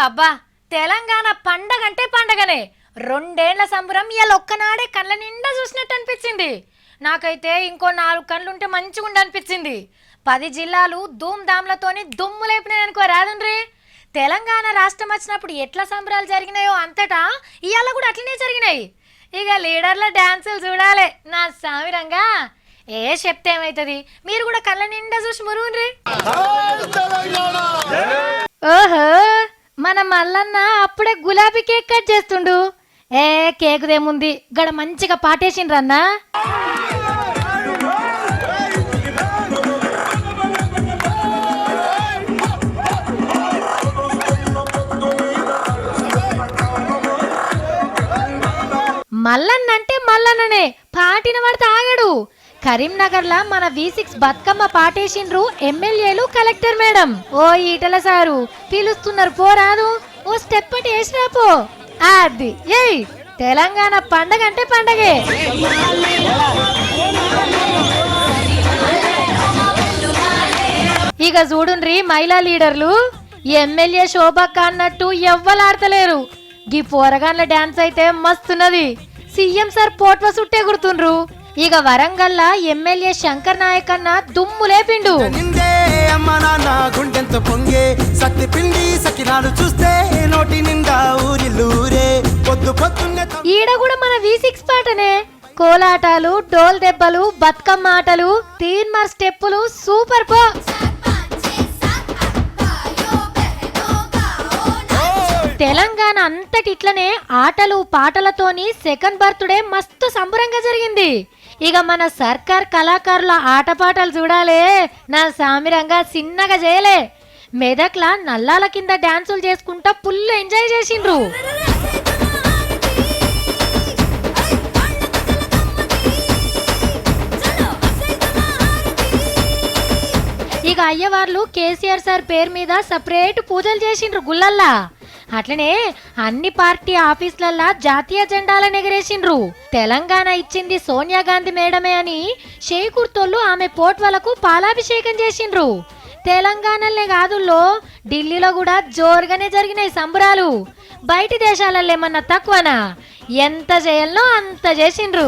అబ్బా తెలంగాణ పండగంటే పండగనే. రెండేళ్ల సంబరం ఇవాళ ఒక్కనాడే కళ్ళ నిండా చూసినట్టు అనిపించింది. నాకైతే ఇంకో 4 కళ్ళుంటే మంచిగా అనిపించింది. 10 జిల్లాలు ధూమ్ధామ్లతోని దుమ్ము లేపినాయనుకో రాదండ్రి. తెలంగాణ రాష్ట్రం వచ్చినప్పుడు ఎట్లా సంబరాలు జరిగినాయో అంతటా ఇవాళ కూడా అట్లనే జరిగినాయి. ఇక లీడర్ల డాన్సులు చూడాలి నా సామిరంగా. చెప్తే ఏమైతుంది, మీరు కూడా కళ్ళ నిండా చూసి మురుగుండ్రి. ఓహో, మన మల్లన్న అప్పుడే గులాబీ కేక్ కట్ చేస్తుండు. కేకుదేముంది, గడ మంచిగా పాటేసిండ్రన్నా. మల్లన్న అంటే మల్లన్ననే, పాటిన వాడితే ఆగడు. కరీంనగర్లా మన V6 బతుకమ్మ పాటేసిండ్రు ఎమ్మెల్యేలు, కలెక్టర్ మేడం. ఓ ఈటల సారు పిలుస్తున్నారు, పోరాదు. ఓ స్టెప్ పట్టి వేసిరా పో. అది ఏయ్, తెలంగాణ పండగ అంటే పండగే. ఇక చూడుండ్రి మహిళా లీడర్లు. ఎమ్మెల్యే శోభక్క అన్నట్టు ఎవ్వలాడతలేరు. గీ పోరగాన్ల డాన్స్ అయితే మస్తున్నది. CM sir పోట్వ సుట్టే గుర్తుండ్రు. ఇక వరంగల్లా ఎమ్మెల్యే శంకర్ నాయక్ అన్న దుమ్ము లేపిండు. ఈడ కూడా మన V6 పాటనే. కోలాటాలు, డోల్ దెబ్బలు, బతుకమ్మ ఆటలు, తీన్మార్ స్టెప్పులు సూపర్ పో. తెలంగాణ అంతటి ఇట్లనే ఆటలు పాటలతోని సెకండ్ బర్త్డే మస్తు సంబరంగా జరిగింది. ఇక మన సర్కార్ కళాకారుల ఆటపాటలు చూడాలే నా సామిరంగా. చిన్నగా చేయలే, మెదక్లా నల్లాల కింద డాన్సులు చేసుకుంటా ఫుల్ ఎంజాయ్ చేసిండ్రు. ఇక అయ్యవార్లు కేసీఆర్ సార్ పేరు మీద సపరేట్ పూజలు చేసిండ్రు గుళ్ళల్లా. అట్లనే అన్ని పార్టీ ఆఫీసులల్లా జాతీయ జెండాలను ఎగరేసిండ్రు. తెలంగాణ ఇచ్చింది సోనియా గాంధీ మేడమే అని షేకూర్తోళ్ళు ఆమె పోట్వలకు పాలాభిషేకం చేసిండ్రు. తెలంగాణలే కాదుల్లో, ఢిల్లీలో కూడా జోరుగానే జరిగినాయి సంబరాలు. బయటి దేశాలలో ఏమన్నా తక్కువనా? ఎంత చేయాలనో అంత చేసిండ్రు.